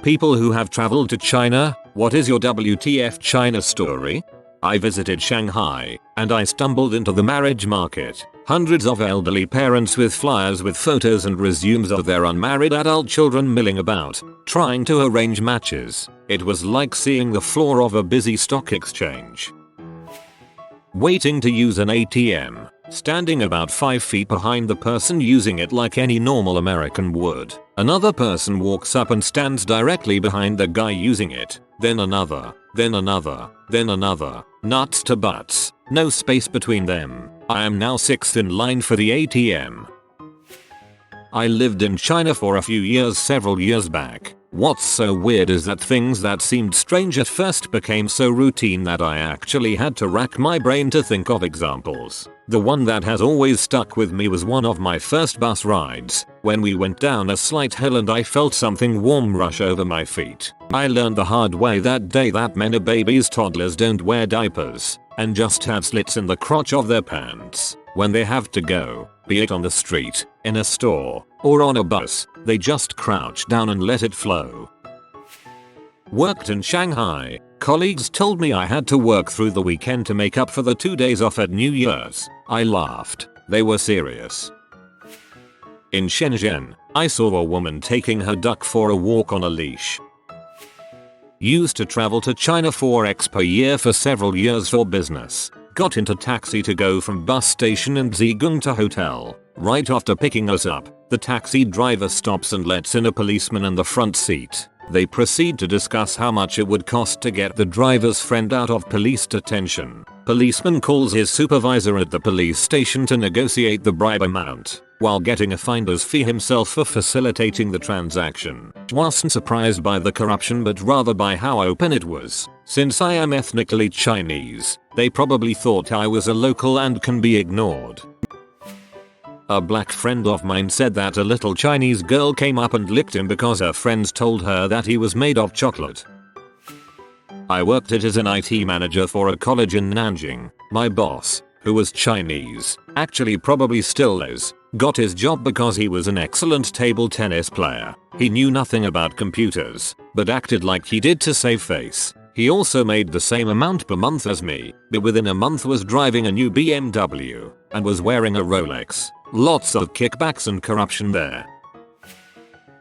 People who have traveled to China, what is your WTF China story? I visited Shanghai, and I stumbled into the marriage market. Hundreds of elderly parents with flyers with photos and resumes of their unmarried adult children milling about, trying to arrange matches. It was like seeing the floor of a busy stock exchange. Waiting to use an ATM, standing about 5 feet behind the person using it like any normal American would. Another person walks up and stands directly behind the guy using it, then another, then another, then another, nuts to butts, no space between them. I am now 6th in line for the ATM. I lived in China for a few years several years back. What's so weird is that things that seemed strange at first became so routine that I actually had to rack my brain to think of examples. The one that has always stuck with me was one of my first bus rides, when we went down a slight hill and I felt something warm rush over my feet. I learned the hard way that day that many babies, toddlers don't wear diapers, and just have slits in the crotch of their pants. When they have to go, be it on the street, in a store, or on a bus, they just crouch down and let it flow. Worked in Shanghai. Colleagues told me I had to work through the weekend to make up for the 2 days off at New Year's. I laughed. They were serious. In Shenzhen, I saw a woman taking her duck for a walk on a leash. Used to travel to China 4x per year for several years for business. Got into taxi to go from bus station in Zhejiang to hotel. Right after picking us up, the taxi driver stops and lets in a policeman in the front seat. They proceed to discuss how much it would cost to get the driver's friend out of police detention. Policeman calls his supervisor at the police station to negotiate the bribe amount, while getting a finder's fee himself for facilitating the transaction. Wasn't surprised by the corruption but rather by how open it was. Since I am ethnically Chinese, they probably thought I was a local and can be ignored. A black friend of mine said that a little Chinese girl came up and licked him because her friends told her that he was made of chocolate. I worked as an IT manager for a college in Nanjing. My boss, who was Chinese, actually probably still is, got his job because he was an excellent table tennis player. He knew nothing about computers, but acted like he did to save face. He also made the same amount per month as me, but within a month was driving a new BMW, and was wearing a Rolex. Lots of kickbacks and corruption there.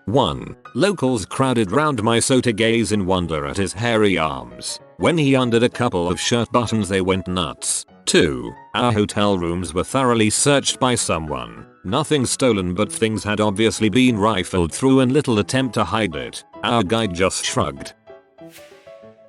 1. Locals crowded round my so to gaze in wonder at his hairy arms. When he undid a couple of shirt buttons they went nuts. 2. Our hotel rooms were thoroughly searched by someone. Nothing stolen but things had obviously been rifled through in little attempt to hide it. Our guide just shrugged.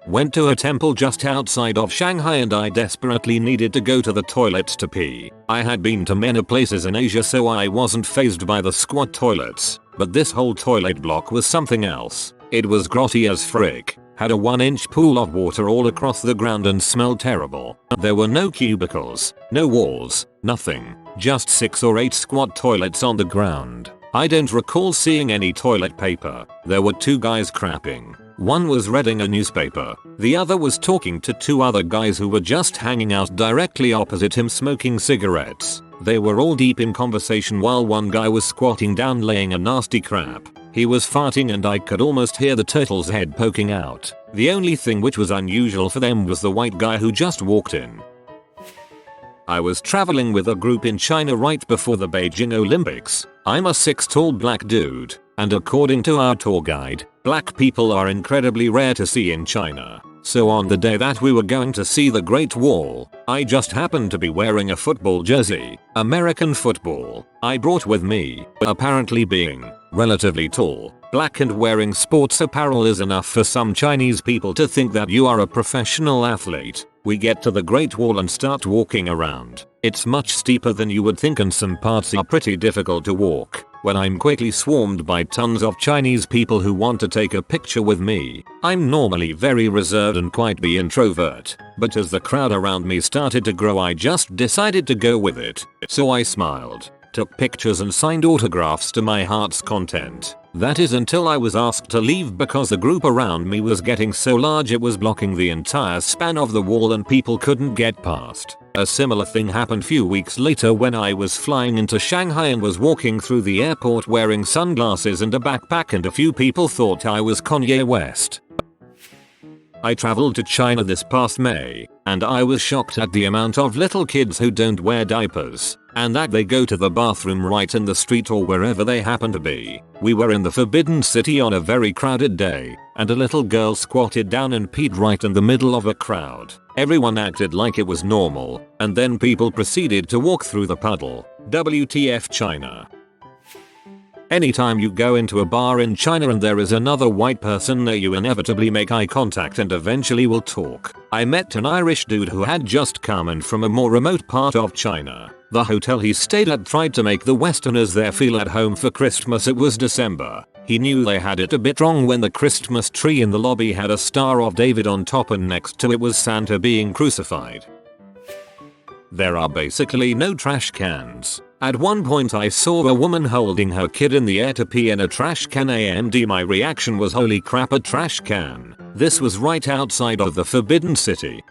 Went to a temple just outside of Shanghai and I desperately needed to go to the toilets to pee. I had been to many places in Asia so I wasn't fazed by the squat toilets, but this whole toilet block was something else. It was grotty as frick, had a 1-inch pool of water all across the ground and smelled terrible. There were no cubicles, no walls, nothing, just 6 or 8 squat toilets on the ground. I don't recall seeing any toilet paper. There were 2 guys crapping. One was reading a newspaper, the other was talking to 2 other guys who were just hanging out directly opposite him smoking cigarettes. They were all deep in conversation while one guy was squatting down laying a nasty crap. He was farting and I could almost hear the turtle's head poking out. The only thing which was unusual for them was the white guy who just walked in. I was traveling with a group in China right before the Beijing Olympics. I'm a 6 tall black dude, and according to our tour guide, black people are incredibly rare to see in China. So on the day that we were going to see the Great Wall, I just happened to be wearing a football jersey, American football. I brought with me, apparently being relatively tall, black and wearing sports apparel is enough for some Chinese people to think that you are a professional athlete. We get to the Great Wall and start walking around. It's much steeper than you would think and some parts are pretty difficult to walk, when I'm quickly swarmed by tons of Chinese people who want to take a picture with me. I'm normally very reserved and quite the introvert, but as the crowd around me started to grow I just decided to go with it. So I smiled, took pictures and signed autographs to my heart's content. That is until I was asked to leave because the group around me was getting so large it was blocking the entire span of the wall and people couldn't get past. A similar thing happened few weeks later when I was flying into Shanghai and was walking through the airport wearing sunglasses and a backpack, and a few people thought I was Kanye West. I traveled to China this past May, and I was shocked at the amount of little kids who don't wear diapers, and that they go to the bathroom right in the street or wherever they happen to be. We were in the Forbidden City on a very crowded day, and a little girl squatted down and peed right in the middle of a crowd. Everyone acted like it was normal, and then people proceeded to walk through the puddle. WTF China. Anytime you go into a bar in China and there is another white person there, you inevitably make eye contact and eventually will talk. I met an Irish dude who had just come in from a more remote part of China. The hotel he stayed at tried to make the Westerners there feel at home for Christmas. It was December. He knew they had it a bit wrong when the Christmas tree in the lobby had a Star of David on top and next to it was Santa being crucified. There are basically no trash cans. At one point I saw a woman holding her kid in the air to pee in a trash can, and my reaction was holy crap, a trash can. This was right outside of the Forbidden City.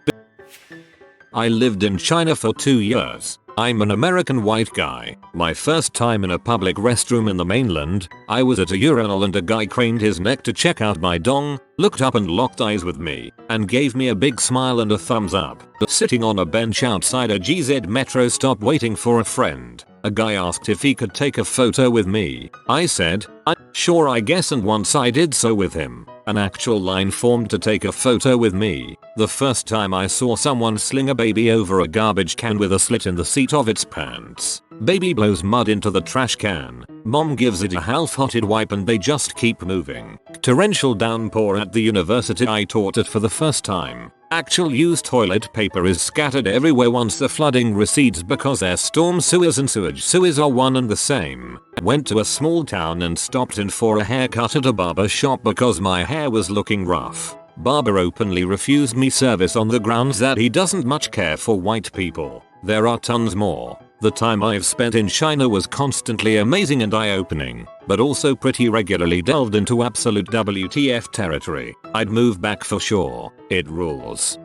I lived in China for 2 years. I'm an American white guy. My first time in a public restroom in the mainland, I was at a urinal and a guy craned his neck to check out my dong, looked up and locked eyes with me, and gave me a big smile and a thumbs up. Sitting on a bench outside a GZ metro stop waiting for a friend, a guy asked if he could take a photo with me. I said, sure I guess, and once I did so with him, an actual line formed to take a photo with me. The first time I saw someone sling a baby over a garbage can with a slit in the seat of its pants. Baby blows mud into the trash can. Mom gives it a half-hearted wipe and they just keep moving. Torrential downpour at the university I taught at for the first time. Actual used toilet paper is scattered everywhere once the flooding recedes because their storm sewers and sewage sewers are one and the same. Went to a small town and stopped in for a haircut at a barber shop because my hair was looking rough. Barber openly refused me service on the grounds that he doesn't much care for white people. There are tons more. The time I've spent in China was constantly amazing and eye-opening, but also pretty regularly delved into absolute WTF territory. I'd move back for sure. It rules.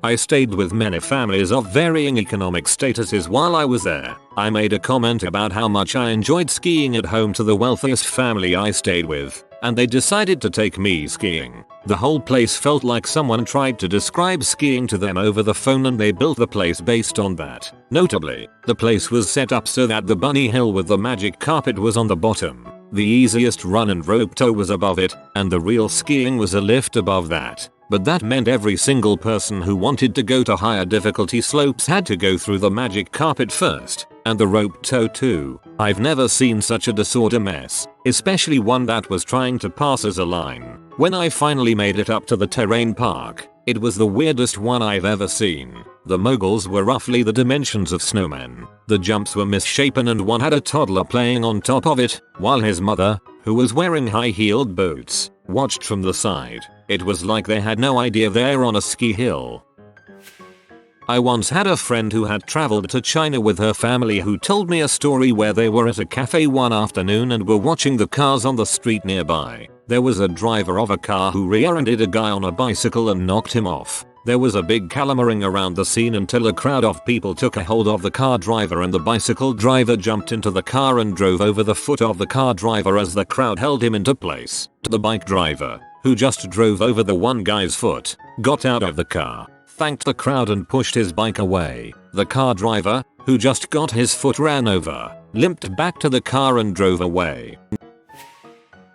I stayed with many families of varying economic statuses while I was there. I made a comment about how much I enjoyed skiing at home to the wealthiest family I stayed with, and they decided to take me skiing. The whole place felt like someone tried to describe skiing to them over the phone and they built the place based on that. Notably, the place was set up so that the bunny hill with the magic carpet was on the bottom. The easiest run and rope tow was above it, and the real skiing was a lift above that. But that meant every single person who wanted to go to higher difficulty slopes had to go through the magic carpet first, and the rope tow too. I've never seen such a disorder mess, especially one that was trying to pass as a line. When I finally made it up to the terrain park, it was the weirdest one I've ever seen. The moguls were roughly the dimensions of snowmen. The jumps were misshapen and one had a toddler playing on top of it, while his mother, who was wearing high-heeled boots, watched from the side. It was like they had no idea they're on a ski hill. I once had a friend who had traveled to China with her family who told me a story where they were at a cafe one afternoon and were watching the cars on the street nearby. There was a driver of a car who rear-ended a guy on a bicycle and knocked him off. There was a big clamoring around the scene until a crowd of people took a hold of the car driver and the bicycle driver jumped into the car and drove over the foot of the car driver as the crowd held him into place. The bike driver, who just drove over the one guy's foot, got out of the car, thanked the crowd and pushed his bike away. The car driver, who just got his foot ran over, limped back to the car and drove away.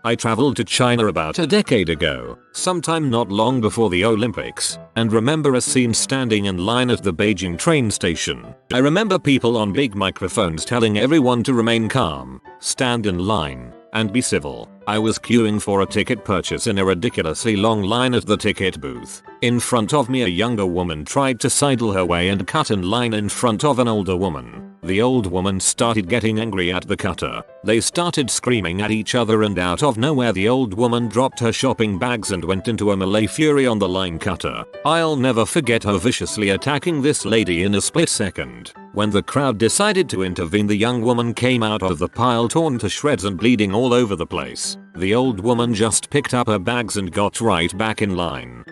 I traveled to China about a decade ago, sometime not long before the Olympics, and remember a scene standing in line at the Beijing train station. I remember people on big microphones telling everyone to remain calm, stand in line, and be civil. I was queuing for a ticket purchase in a ridiculously long line at the ticket booth. In front of me a younger woman tried to sidle her way and cut in line in front of an older woman. The old woman started getting angry at the cutter. They started screaming at each other and out of nowhere the old woman dropped her shopping bags and went into a melee fury on the line cutter. I'll never forget her viciously attacking this lady in a split second. When the crowd decided to intervene, the young woman came out of the pile torn to shreds and bleeding all over the place. The old woman just picked up her bags and got right back in line.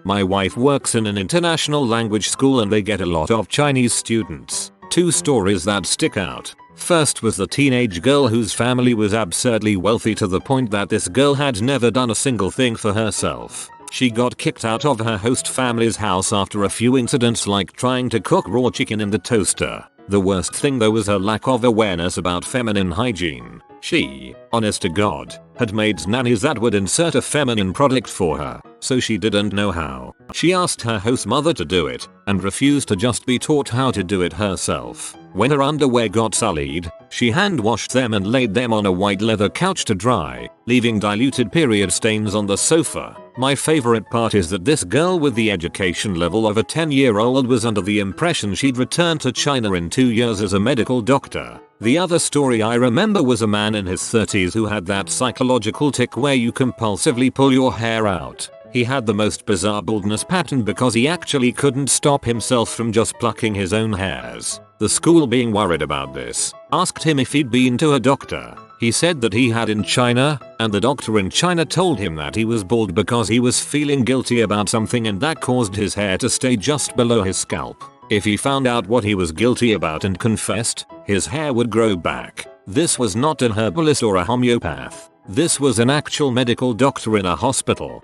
My wife works in an international language school and they get a lot of Chinese students. 2 stories that stick out. First was the teenage girl whose family was absurdly wealthy to the point that this girl had never done a single thing for herself. She got kicked out of her host family's house after a few incidents like trying to cook raw chicken in the toaster. The worst thing though was her lack of awareness about feminine hygiene. She, honest to God, had made nannies that would insert a feminine product for her, so she didn't know how. She asked her host mother to do it, and refused to just be taught how to do it herself. When her underwear got sullied, she hand washed them and laid them on a white leather couch to dry, leaving diluted period stains on the sofa. My favorite part is that this girl with the education level of a 10-year-old was under the impression she'd return to China in 2 years as a medical doctor. The other story I remember was a man in his 30s who had that psychological tic where you compulsively pull your hair out. He had the most bizarre baldness pattern because he actually couldn't stop himself from just plucking his own hairs. The school, being worried about this, asked him if he'd been to a doctor. He said that he had in China, and the doctor in China told him that he was bald because he was feeling guilty about something and that caused his hair to stay just below his scalp. If he found out what he was guilty about and confessed, his hair would grow back. This was not an herbalist or a homeopath. This was an actual medical doctor in a hospital.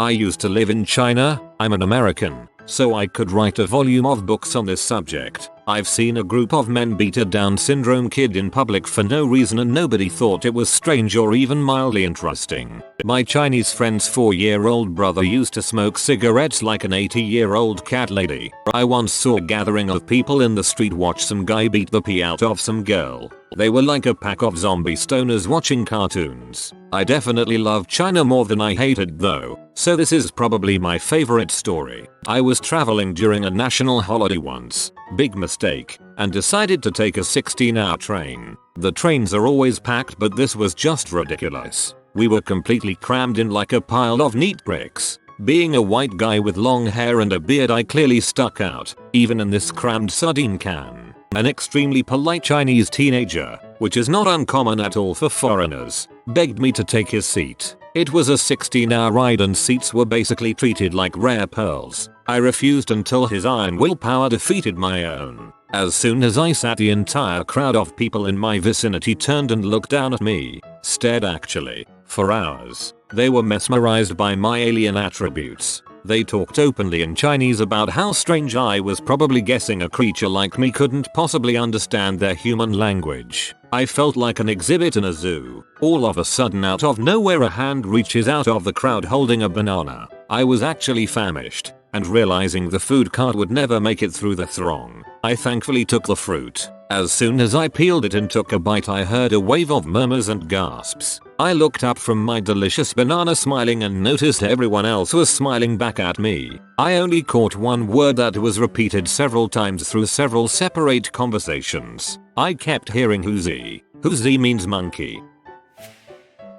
I used to live in China. I'm an American, so I could write a volume of books on this subject. I've seen a group of men beat a Down syndrome kid in public for no reason and nobody thought it was strange or even mildly interesting. My Chinese friend's 4-year-old brother used to smoke cigarettes like an 80-year-old cat lady. I once saw a gathering of people in the street watch some guy beat the pee out of some girl. They were like a pack of zombie stoners watching cartoons. I definitely love China more than I hate it though, so this is probably my favorite story. I was traveling during a national holiday once. Big mistake, and decided to take a 16-hour train. The trains are always packed, but this was just ridiculous. We were completely crammed in like a pile of neat bricks. Being a white guy with long hair and a beard, I clearly stuck out, even in this crammed sardine can. An extremely polite Chinese teenager, which is not uncommon at all for foreigners, begged me to take his seat. It was a 16-hour ride and seats were basically treated like rare pearls. I refused until his iron willpower defeated my own. As soon as I sat, the entire crowd of people in my vicinity turned and looked down at me, stared actually, for hours. They were mesmerized by my alien attributes. They talked openly in Chinese about how strange I was, probably guessing a creature like me couldn't possibly understand their human language. I felt like an exhibit in a zoo. All of a sudden, out of nowhere, a hand reaches out of the crowd holding a banana. I was actually famished, and realizing the food cart would never make it through the throng, I thankfully took the fruit. As soon as I peeled it and took a bite, I heard a wave of murmurs and gasps. I looked up from my delicious banana smiling and noticed everyone else was smiling back at me. I only caught one word that was repeated several times through several separate conversations. I kept hearing "Whoozee." Whoozee means monkey.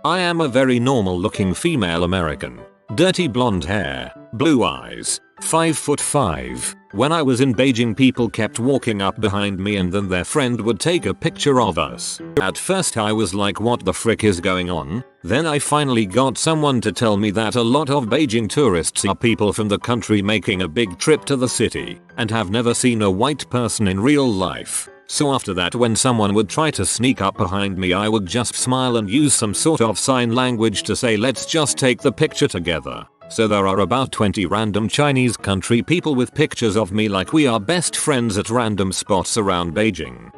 I am a very normal looking female American. Dirty blonde hair, blue eyes, 5'5". When I was in Beijing, people kept walking up behind me and then their friend would take a picture of us. At first I was like, what the frick is going on? Then I finally got someone to tell me that a lot of Beijing tourists are people from the country making a big trip to the city and have never seen a white person in real life. So after that, when someone would try to sneak up behind me, I would just smile and use some sort of sign language to say, let's just take the picture together. So there are about 20 random Chinese country people with pictures of me like we are best friends at random spots around Beijing.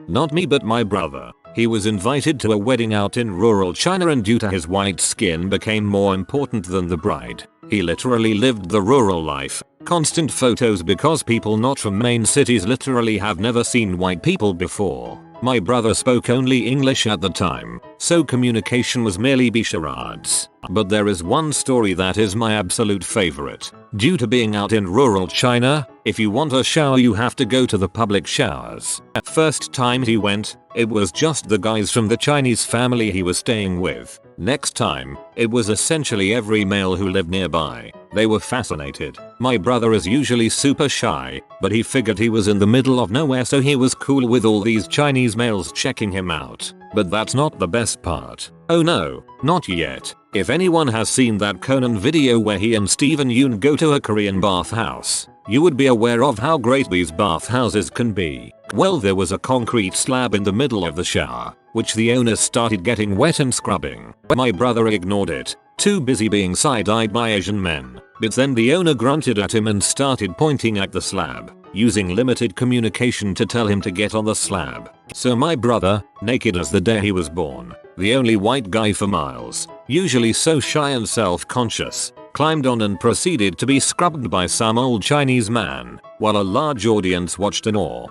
Not me, but my brother. He was invited to a wedding out in rural China and due to his white skin became more important than the bride. He literally lived the rural life. Constant photos because people not from main cities literally have never seen white people before. My brother spoke only English at the time, so communication was merely charades. But there is one story that is my absolute favorite. Due to being out in rural China, if you want a shower you have to go to the public showers. First time he went, it was just the guys from the Chinese family he was staying with. Next time, it was essentially every male who lived nearby. They were fascinated. My brother is usually super shy, but he figured he was in the middle of nowhere, so he was cool with all these Chinese males checking him out. But that's not the best part. Oh no, not yet. If anyone has seen that Conan video where he and Steven Yeun go to a Korean bathhouse, you would be aware of how great these bathhouses can be. Well, there was a concrete slab in the middle of the shower, which the owner started getting wet and scrubbing. My brother ignored it, too busy being side-eyed by Asian men. But then the owner grunted at him and started pointing at the slab, using limited communication to tell him to get on the slab. So my brother, naked as the day he was born, the only white guy for miles, usually so shy and self-conscious, climbed on and proceeded to be scrubbed by some old Chinese man, while a large audience watched in awe.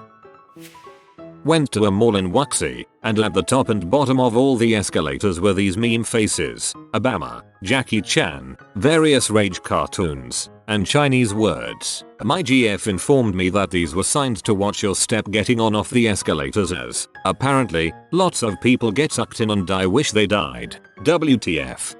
Went to a mall in Wuxi, and at the top and bottom of all the escalators were these meme faces, Obama, Jackie Chan, various rage cartoons, and Chinese words. My GF informed me that these were signs to watch your step getting on off the escalators, as apparently lots of people get sucked in and I wish they died. WTF.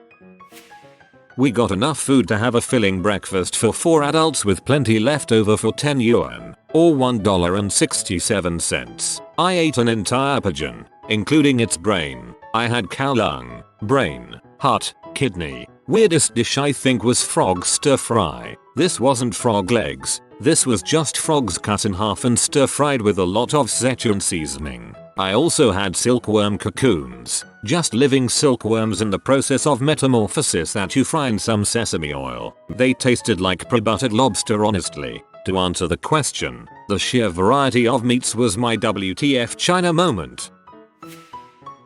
We got enough food to have a filling breakfast for 4 adults with plenty left over for 10 yuan, or $1.67. I ate an entire pigeon, including its brain. I had cow lung, brain, heart, kidney. Weirdest dish I think was frog stir fry. This wasn't frog legs, this was just frogs cut in half and stir fried with a lot of Szechuan seasoning. I also had silkworm cocoons, just living silkworms in the process of metamorphosis that you fry in some sesame oil. They tasted like pre-buttered lobster honestly. To answer the question, the sheer variety of meats was my WTF China moment.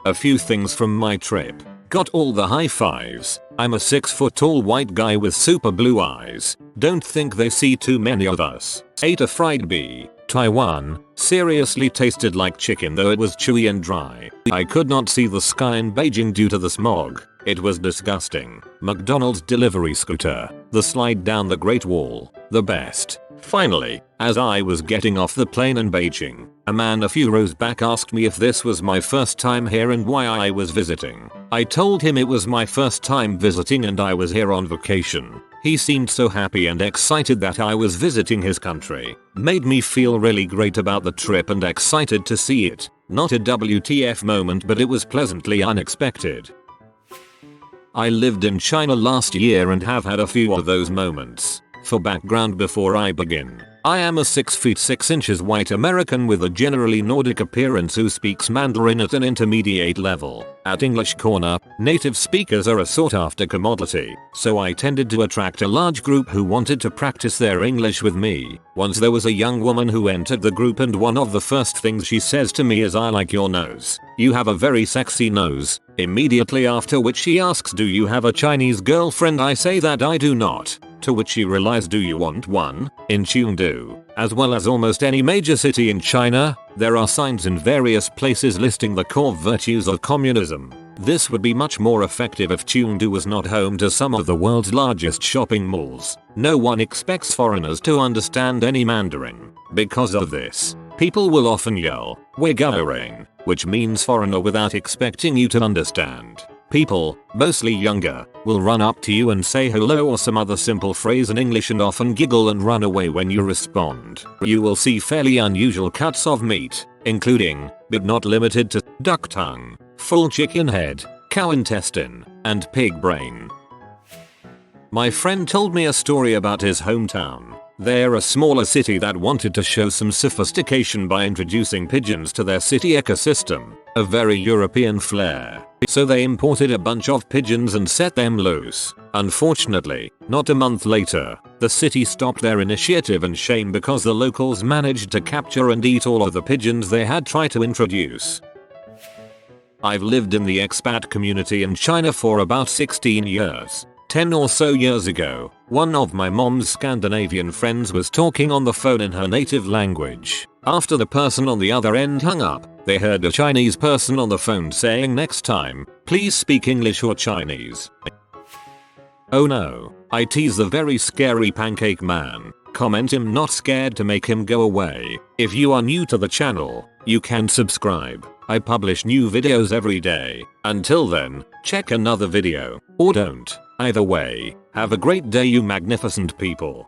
A few things from my trip. Got all the high fives. I'm a 6-foot tall white guy with super blue eyes. Don't think they see too many of us. Ate a fried bee. Taiwan seriously tasted like chicken, though it was chewy and dry. I could not see the sky in Beijing due to the smog. It was disgusting. McDonald's delivery scooter. The slide down the Great Wall. The best. Finally, as I was getting off the plane in Beijing, a man a few rows back asked me if this was my first time here and why I was visiting. I told him it was my first time visiting and I was here on vacation. He seemed so happy and excited that I was visiting his country. Made me feel really great about the trip and excited to see it. Not a WTF moment, but it was pleasantly unexpected. I lived in China last year and have had a few of those moments. For background before I begin, I am a 6 feet 6 inches white American with a generally Nordic appearance who speaks Mandarin at an intermediate level. At English Corner, native speakers are a sought after commodity, so I tended to attract a large group who wanted to practice their English with me. Once there was a young woman who entered the group and one of the first things she says to me is, "I like your nose. You have a very sexy nose." Immediately after which she asks, "Do you have a Chinese girlfriend?" I say that I do not. To which she replies, "Do you want one?" In Chengdu, as well as almost any major city in China, there are signs in various places listing the core virtues of communism. This would be much more effective if Chengdu was not home to some of the world's largest shopping malls. No one expects foreigners to understand any Mandarin. Because of this, people will often yell, "We're going," which means foreigner, without expecting you to understand. People, mostly younger, will run up to you and say hello or some other simple phrase in English and often giggle and run away when you respond. You will see fairly unusual cuts of meat, including, but not limited to, duck tongue, full chicken head, cow intestine, and pig brain. My friend told me a story about his hometown. They're a smaller city that wanted to show some sophistication by introducing pigeons to their city ecosystem, a very European flair. So they imported a bunch of pigeons and set them loose. Unfortunately, not a month later, the city stopped their initiative in shame because the locals managed to capture and eat all of the pigeons they had tried to introduce. I've lived in the expat community in China for about 16 years. 10 or so years ago, one of my mom's Scandinavian friends was talking on the phone in her native language. After the person on the other end hung up, they heard a Chinese person on the phone saying, "Next time, please speak English or Chinese." Oh no, I tease the very scary pancake man. Comment him not scared to make him go away. If you are new to the channel, you can subscribe. I publish new videos every day. Until then, check another video, or don't. Either way, have a great day you magnificent people.